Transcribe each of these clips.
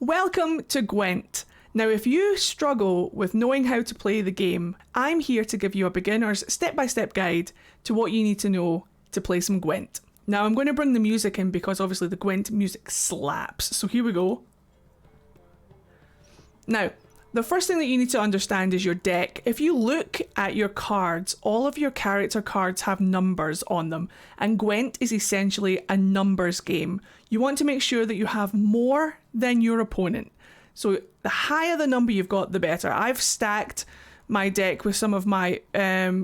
Welcome to Gwent. Now, if you struggle with knowing how to play the game, I'm here to give you a beginner's step-by-step guide to what you need to know to play some Gwent. Now, I'm going to bring the music in because obviously the Gwent music slaps. So here we go. Now, the first thing that you need to understand is your deck. If you look at your cards, all of your character cards have numbers on them, and Gwent is essentially a numbers game. You want to make sure that you have more than your opponent. So the higher the number you've got, the better. I've stacked my deck with some of my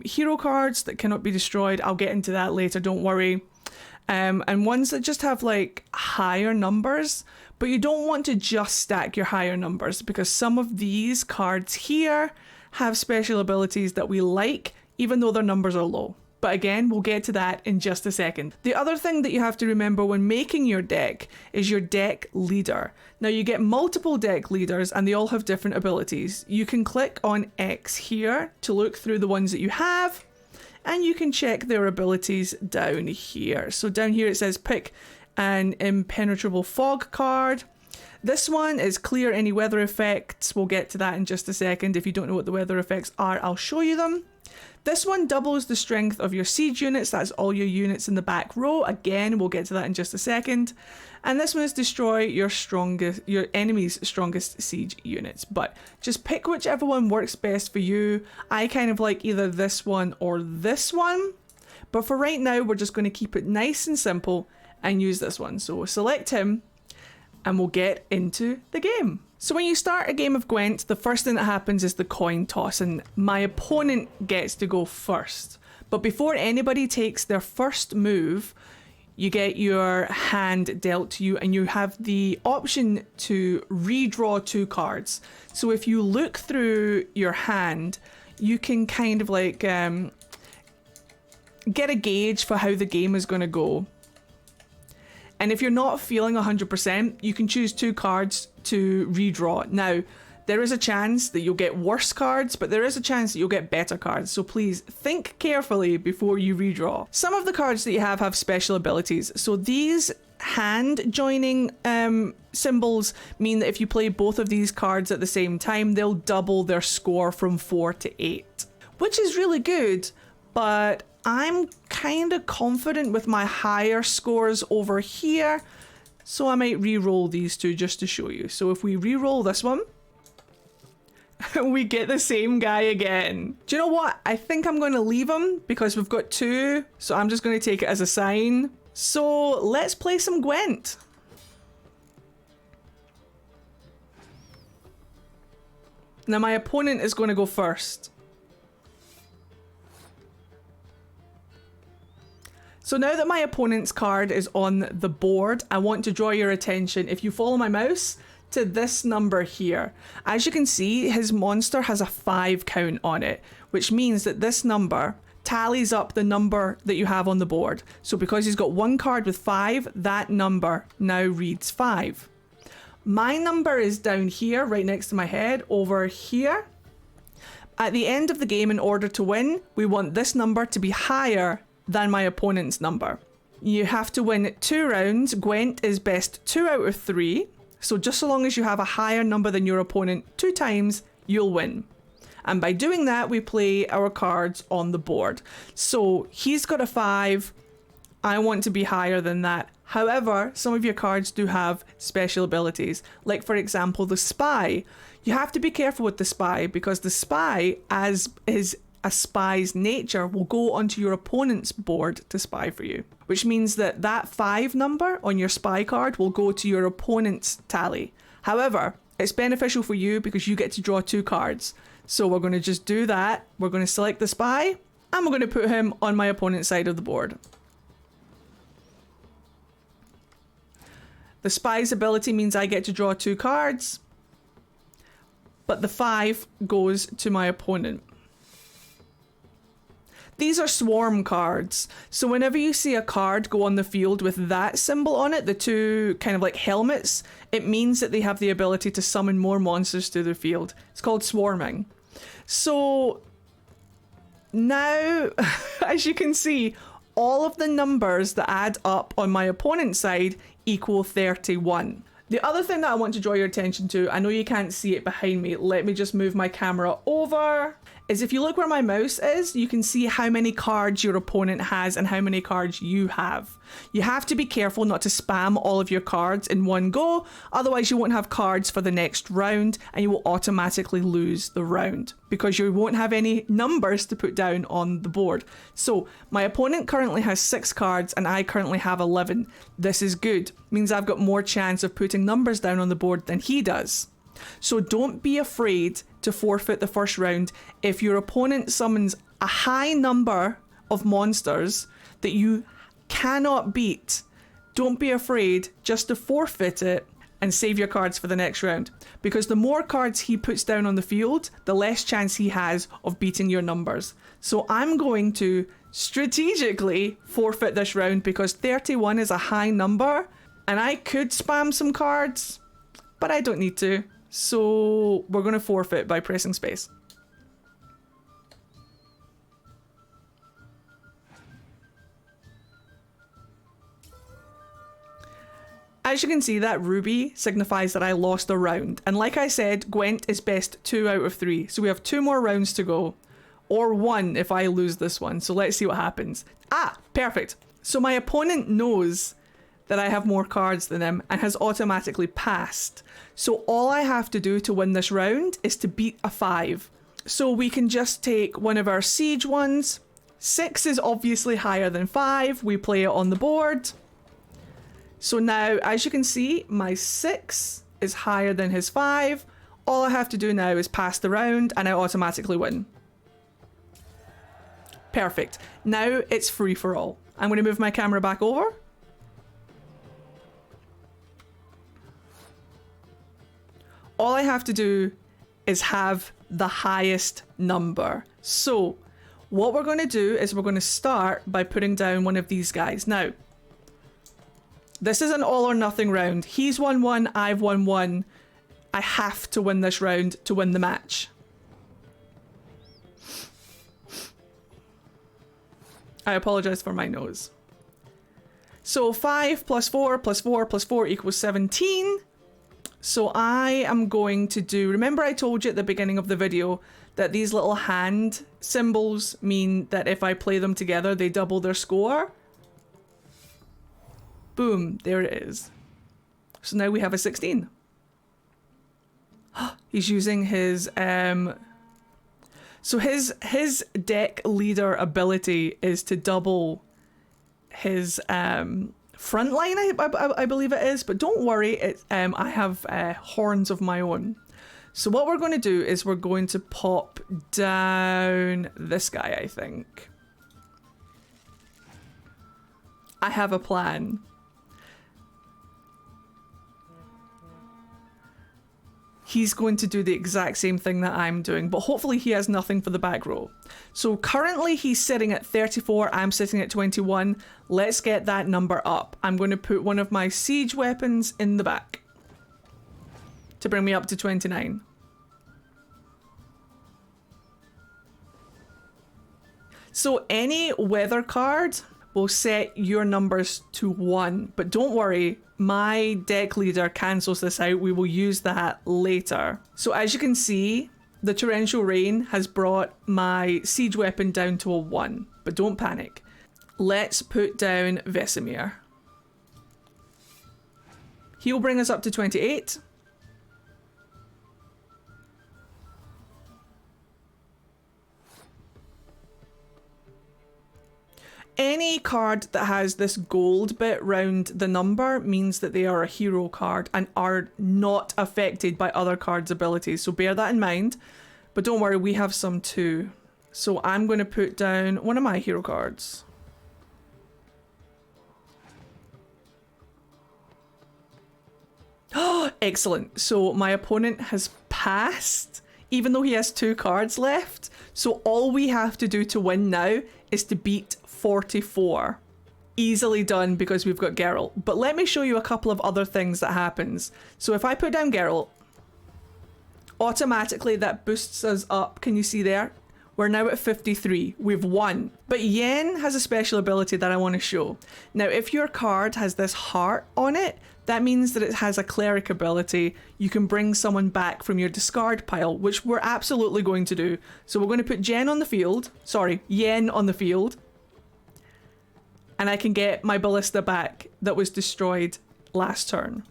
hero cards that cannot be destroyed. I'll get into that later, don't worry. And ones that just have like higher numbers, but you don't want to just stack your higher numbers because some of these cards here have special abilities that we like, even though their numbers are low. But again, we'll get to that in just a second. The other thing that you have to remember when making your deck is your deck leader. Now you get multiple deck leaders and they all have different abilities. You can click on X here to look through the ones that you have, and you can check their abilities down here. So down here it says pick an impenetrable fog card. This one is clear any weather effects. We'll get to that in just a second. If you don't know what the weather effects are, I'll show you them. This one doubles the strength of your siege units. That's all your units in the back row. Again, we'll get to that in just a second. And this one is destroy your enemy's strongest siege units. But just pick whichever one works best for you. I kind of like either this one or this one. But for right now, we're just going to keep it nice and simple and use this one. So we'll select him and we'll get into the game. So when you start a game of Gwent, the first thing that happens is the coin toss, and my opponent gets to go first. But before anybody takes their first move, you get your hand dealt to you and you have the option to redraw 2 cards. So if you look through your hand, you can kind of like get a gauge for how the game is going to go. And if you're not feeling 100%, you can choose 2 cards to redraw. Now, there is a chance that you'll get worse cards, but there is a chance that you'll get better cards. So please think carefully before you redraw. Some of the cards that you have special abilities. So these hand joining symbols mean that if you play both of these cards at the same time, they'll double their score from 4 to 8, which is really good, but I'm kind of confident with my higher scores over here, so I might re-roll these 2 just to show you. So if we re-roll this one, we get the same guy again. Do you know what? I think I'm going to leave him because we've got 2, so I'm just going to take it as a sign. So let's play some Gwent. Now my opponent is going to go first. So now that my opponent's card is on the board, I want to draw your attention, if you follow my mouse, to this number here. As you can see, his monster has a 5 count on it, which means that this number tallies up the number that you have on the board. So because he's got 1 card with 5, that number now reads 5. My number is down here, right next to my head, over here. At the end of the game, in order to win, we want this number to be higher than my opponent's number. You have to win 2 rounds. Gwent is best 2 out of 3. So just so long as you have a higher number than your opponent 2 times, you'll win. And by doing that, we play our cards on the board. So he's got a 5. I want to be higher than that. However, some of your cards do have special abilities. Like for example, the spy. You have to be careful with the spy because the spy, as is a spy's nature, will go onto your opponent's board to spy for you, which means that that 5 number on your spy card will go to your opponent's tally. However, it's beneficial for you because you get to draw 2 cards. So we're going to just do that. We're going to select the spy and we're going to put him on my opponent's side of the board. The spy's ability means I get to draw 2 cards, but the 5 goes to my opponent. These are swarm cards, so whenever you see a card go on the field with that symbol on it, the 2 kind of like helmets, it means that they have the ability to summon more monsters to their field. It's called swarming. So now, as you can see, all of the numbers that add up on my opponent's side equal 31. The other thing that I want to draw your attention to, I know you can't see it behind me, let me just move my camera over, is if you look where my mouse is, you can see how many cards your opponent has and how many cards you have. You have to be careful not to spam all of your cards in one go, otherwise you won't have cards for the next round and you will automatically lose the round because you won't have any numbers to put down on the board. So my opponent currently has 6 cards and I currently have 11. This is good, means I've got more chance of putting numbers down on the board than he does. So don't be afraid to forfeit the first round if your opponent summons a high number of monsters that you cannot beat. Don't be afraid just to forfeit it and save your cards for the next round, because the more cards he puts down on the field, the less chance he has of beating your numbers. So I'm going to strategically forfeit this round because 31 is a high number and I could spam some cards, but I don't need to. So we're going to forfeit by pressing space. As you can see, that ruby signifies that I lost a round. And like I said, Gwent is best 2 out of 3. So we have 2 more rounds to go. Or 1 if I lose this one. So let's see what happens. Ah, perfect. So my opponent knows that I have more cards than him and has automatically passed. So all I have to do to win this round is to beat a 5. So we can just take one of our siege ones. 6 is obviously higher than 5. We play it on the board. So now, as you can see, my 6 is higher than his 5. All I have to do now is pass the round and I automatically win. Perfect. Now it's free for all. I'm going to move my camera back over. All I have to do is have the highest number. So what we're going to do is we're going to start by putting down one of these guys. Now, this is an all or nothing round. He's won 1, I've won 1. I have to win this round to win the match. I apologize for my nose. So 5 plus 4 plus 4 plus 4 equals 17. So I am going to do, remember I told you at the beginning of the video that these little hand symbols mean that if I play them together, they double their score. Boom, there it is. So now we have a 16. He's using his, so his deck leader ability is to double his, front line, I believe it is, but don't worry, I have horns of my own. So what we're going to do is we're going to pop down this guy, I think. I have a plan. He's going to do the exact same thing that I'm doing, but hopefully he has nothing for the back row. So currently he's sitting at 34, I'm sitting at 21. Let's get that number up. I'm going to put one of my siege weapons in the back to bring me up to 29. So any weather card will set your numbers to 1, but don't worry, my deck leader cancels this out. We will use that later. So as you can see, the torrential rain has brought my siege weapon down to a 1, but don't panic. Let's put down Vesemir. He'll bring us up to 28. Any card that has this gold bit round the number means that they are a hero card and are not affected by other cards' abilities. So bear that in mind. But don't worry, we have some too. So I'm going to put down one of my hero cards. Oh, excellent. So my opponent has passed, even though he has 2 cards left. So all we have to do to win now is to beat 44. Easily done because we've got Geralt. But let me show you a couple of other things that happens. So if I put down Geralt, automatically that boosts us up. Can you see there? We're now at 53. We've won. But Yen has a special ability that I want to show. Now, if your card has this heart on it, that means that it has a cleric ability. You can bring someone back from your discard pile, which we're absolutely going to do. So we're going to put Yen on the field. Sorry, Yen on the field. And I can get my ballista back that was destroyed last turn.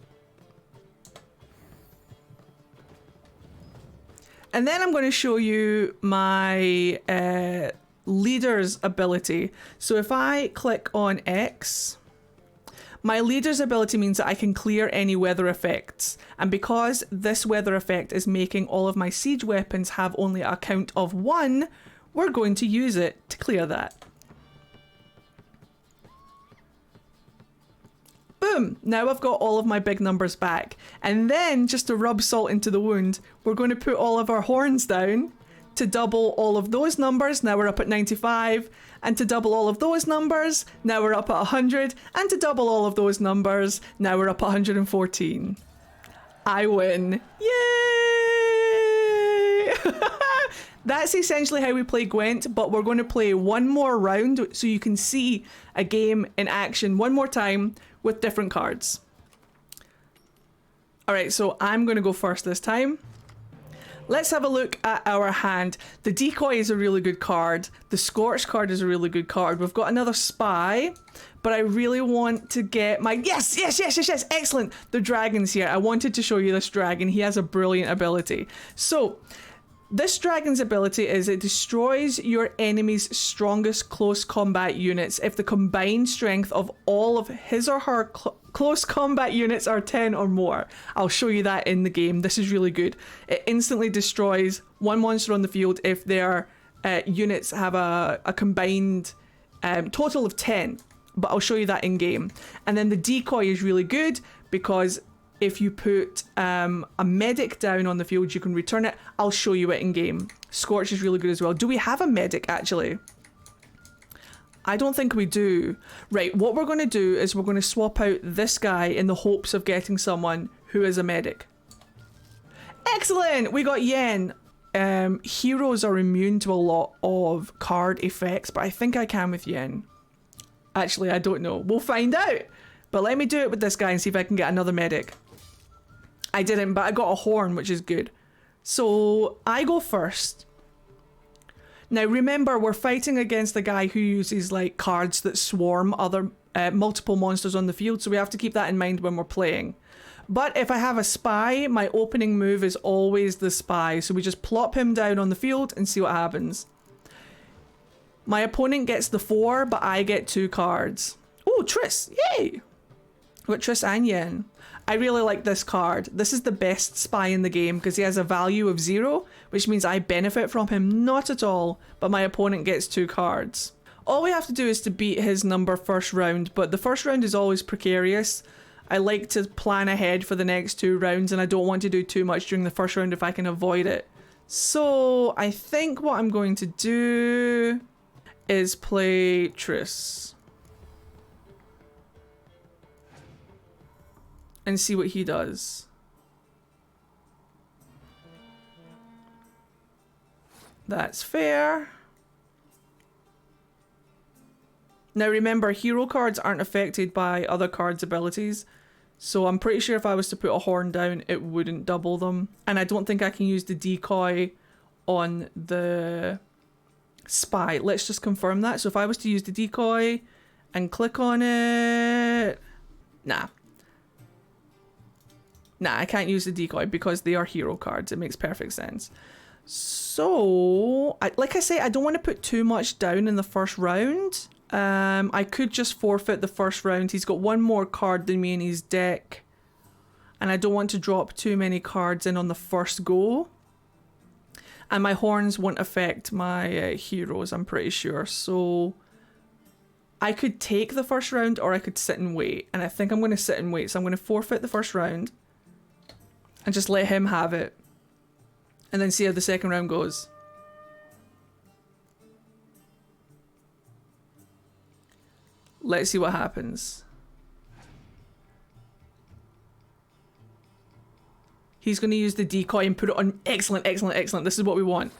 And then I'm going to show you my leader's ability. So if I click on X, my leader's ability means that I can clear any weather effects. And because this weather effect is making all of my siege weapons have only a count of 1, we're going to use it to clear that. Boom! Now I've got all of my big numbers back. And then, just to rub salt into the wound, we're going to put all of our horns down to double all of those numbers. Now we're up at 95. And to double all of those numbers, now we're up at 100. And to double all of those numbers, now we're up at 114. I win. Yay! That's essentially how we play Gwent, but we're going to play one more round so you can see a game in action one more time with different cards. Alright, so I'm going to go first this time. Let's have a look at our hand. The Decoy is a really good card. The Scorch card is a really good card. We've got another Spy, but I really want to get my... Yes! Excellent! The Dragon's here. I wanted to show you this dragon. He has a brilliant ability. So, this dragon's ability is it destroys your enemy's strongest close combat units if the combined strength of all of his or her close combat units are 10 or more. I'll show you that in the game. This is really good. It instantly destroys one monster on the field if their units have a combined total of 10. But I'll show you that in game. And then the Decoy is really good because if you put a medic down on the field, you can return it. I'll show you it in game. Scorch is really good as well. Do we have a medic, actually? I don't think we do. Right, what we're going to do is we're going to swap out this guy in the hopes of getting someone who is a medic. Excellent! We got Yen. Heroes are immune to a lot of card effects, but I think I can with Yen. Actually, I don't know. We'll find out. But let me do it with this guy and see if I can get another medic. I didn't, but I got a horn, which is good. So I go first. Now remember, we're fighting against the guy who uses like cards that swarm other multiple monsters on the field, so we have to keep that in mind when we're playing. But if I have a Spy, my opening move is always the Spy, so we just plop him down on the field and see what happens. My opponent gets the 4, but I get 2 cards. Oh, Triss! Yay! Got Triss and Yen. I really like this card. This is the best Spy in the game because he has a value of 0, which means I benefit from him not at all, but my opponent gets 2 cards. All we have to do is to beat his number first round, but the first round is always precarious. I like to plan ahead for the next 2 rounds and I don't want to do too much during the first round if I can avoid it. So I think what I'm going to do is play Triss. And see what he does. That's fair. Now remember, hero cards aren't affected by other cards' abilities. So I'm pretty sure if I was to put a horn down, it wouldn't double them. And I don't think I can use the Decoy on the Spy. Let's just confirm that. So if I was to use the Decoy and click on it... Nah, I can't use the Decoy because they are hero cards. It makes perfect sense. So, like I say, I don't want to put too much down in the first round. I could just forfeit the first round. He's got one more card than me in his deck. And I don't want to drop too many cards in on the first go. And my horns won't affect my heroes, I'm pretty sure. So, I could take the first round or I could sit and wait. And I think I'm going to sit and wait. So I'm going to forfeit the first round. And just let him have it. And then see how the second round goes. Let's see what happens. He's going to use the Decoy and put it on. Excellent, excellent, excellent. This is what we want.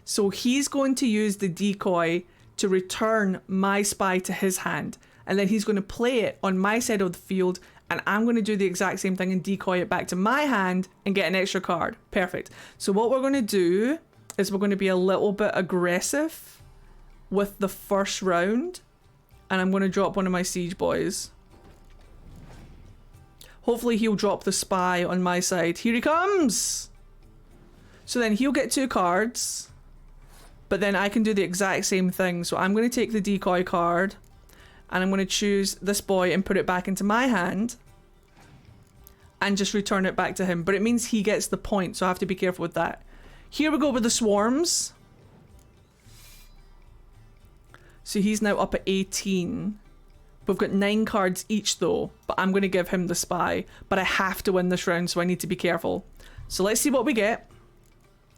So he's going to use the decoy to return my spy to his hand. And then he's going to play it on my side of the field. And I'm going to do the exact same thing and decoy it back to my hand and get an extra card. Perfect. So what we're going to do is we're going to be a little bit aggressive with the first round. And I'm going to drop one of my siege boys. Hopefully he'll drop the spy on my side. Here he comes! So then he'll get 2 cards. But then I can do the exact same thing. So I'm going to take the decoy card. And I'm going to choose this boy and put it back into my hand. And just return it back to him. But it means he gets the point. So I have to be careful with that. Here we go with the swarms. So he's now up at 18. We've got 9 cards each though, but I'm going to give him the spy. But I have to win this round, so I need to be careful. So let's see what we get.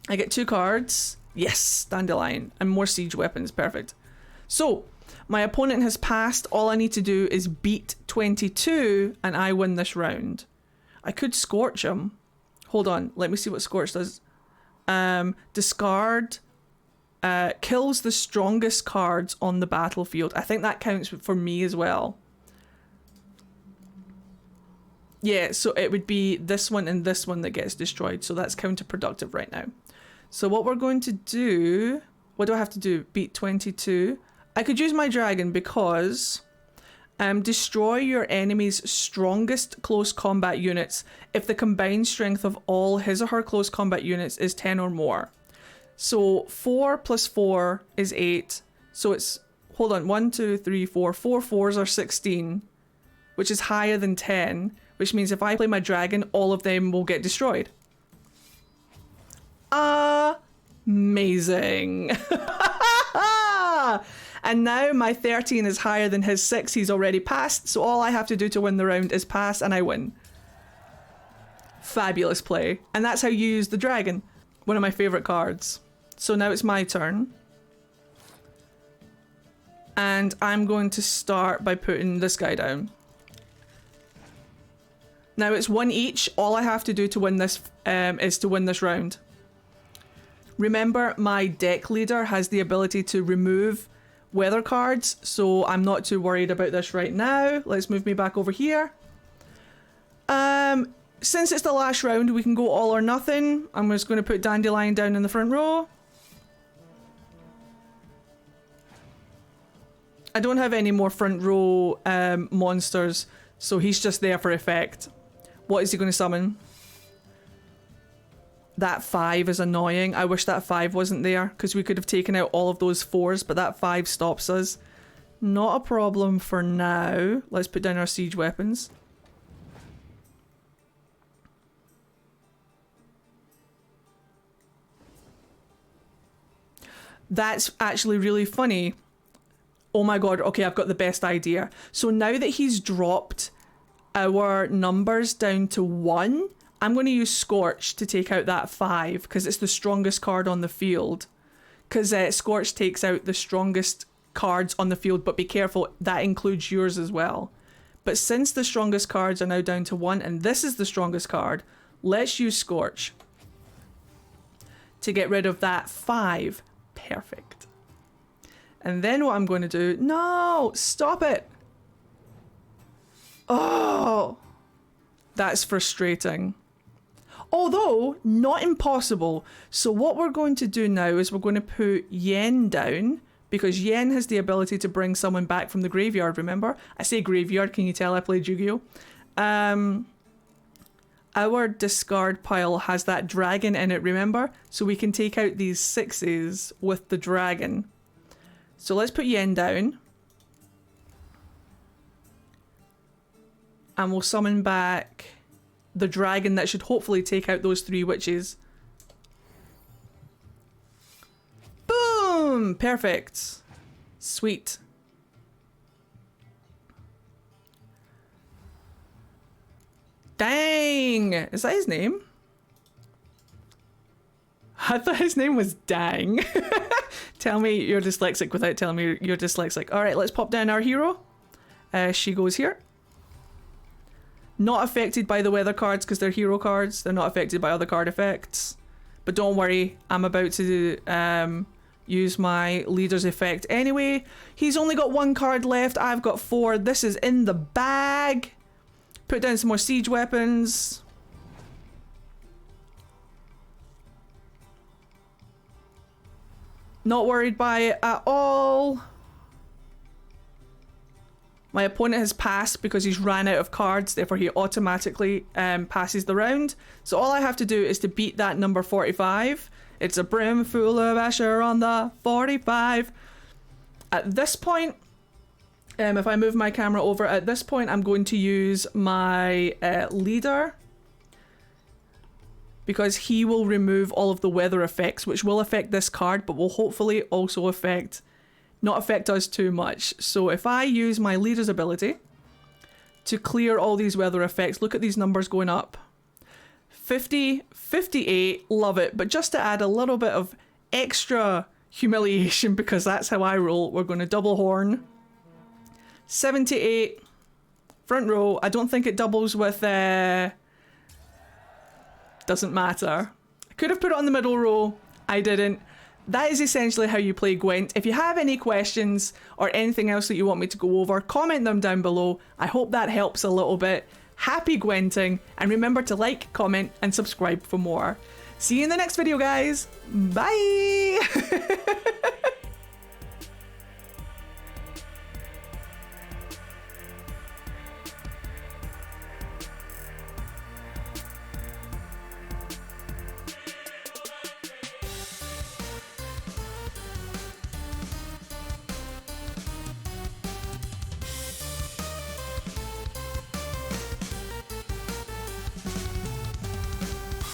I get 2 cards. Yes, dandelion. And more siege weapons. Perfect. So, my opponent has passed. All I need to do is beat 22 and I win this round. I could scorch him. Hold on. Let me see what scorch does. Discard... kills the strongest cards on the battlefield. I think that counts for me as well. Yeah, so it would be this one and this one that gets destroyed. So that's counterproductive right now. So what we're going to do... What do I have to do? Beat 22. I could use my dragon because... destroy your enemy's strongest close combat units if the combined strength of all his or her close combat units is 10 or more. So 4 plus 4 is 8. So it's, hold on, 1, 2, 3, 4. 4 4s are 16, which is higher than 10, which means if I play my dragon, all of them will get destroyed. Amazing. And now my 13 is higher than his 6. He's already passed. So all I have to do to win the round is pass and I win. Fabulous play. And that's how you use the dragon. One of my favorite cards. So now it's my turn. And I'm going to start by putting this guy down. Now it's 1 each. All I have to do to win this is to win this round. Remember, my deck leader has the ability to remove weather cards, so I'm not too worried about this right now. Let's move me back over here. Since it's the last round, we can go all or nothing. I'm just going to put Dandelion down in the front row. I don't have any more front row monsters, so he's just there for effect. What is he going to summon? That 5 is annoying. I wish that 5 wasn't there, because we could have taken out all of those 4s, but that 5 stops us. Not a problem for now. Let's put down our siege weapons. That's actually really funny. Oh my god, okay, I've got the best idea. So now that he's dropped our numbers down to 1, I'm going to use Scorch to take out that 5, because it's the strongest card on the field. Because Scorch takes out the strongest cards on the field, but be careful, that includes yours as well. But since the strongest cards are now down to 1, and this is the strongest card, let's use Scorch to get rid of that 5. Perfect. And then what I'm going to do... No! Stop it! Oh! That's frustrating. Although, not impossible. So what we're going to do now is we're going to put Yen down, because Yen has the ability to bring someone back from the graveyard, remember? I say graveyard, can you tell I played Yu-Gi-Oh? Our discard pile has that dragon in it, remember? So we can take out these 6s with the dragon. So let's put Yen down. And we'll summon back the dragon that should hopefully take out those 3 witches. Boom! Perfect. Sweet. Dang! Is that his name? I thought his name was Dang. Tell me you're dyslexic without telling me you're dyslexic. Alright, let's pop down our hero. She goes here. Not affected by the weather cards because they're hero cards. They're not affected by other card effects. But don't worry, I'm about to use my leader's effect anyway. He's only got 1 card left. I've got 4. This is in the bag. Put down some more siege weapons. Not worried by it at all. My opponent has passed because he's ran out of cards, therefore he automatically passes the round. So all I have to do is to beat that number 45. It's a brim full of Asher on the 45. At this point, if I move my camera over, at this point I'm going to use my leader, because he will remove all of the weather effects, which will affect this card, but will hopefully also not affect us too much. So if I use my leader's ability to clear all these weather effects, look at these numbers going up. 50, 58, love it. But just to add a little bit of extra humiliation, because that's how I roll, we're going to double horn. 78, front row. I don't think it doubles with... doesn't matter. I could have put it on the middle row. I didn't. That is essentially how you play Gwent. If you have any questions or anything else that you want me to go over, comment them down below. I hope that helps a little bit. Happy Gwenting, and remember to like, comment, and subscribe for more. See you in the next video, guys. Bye!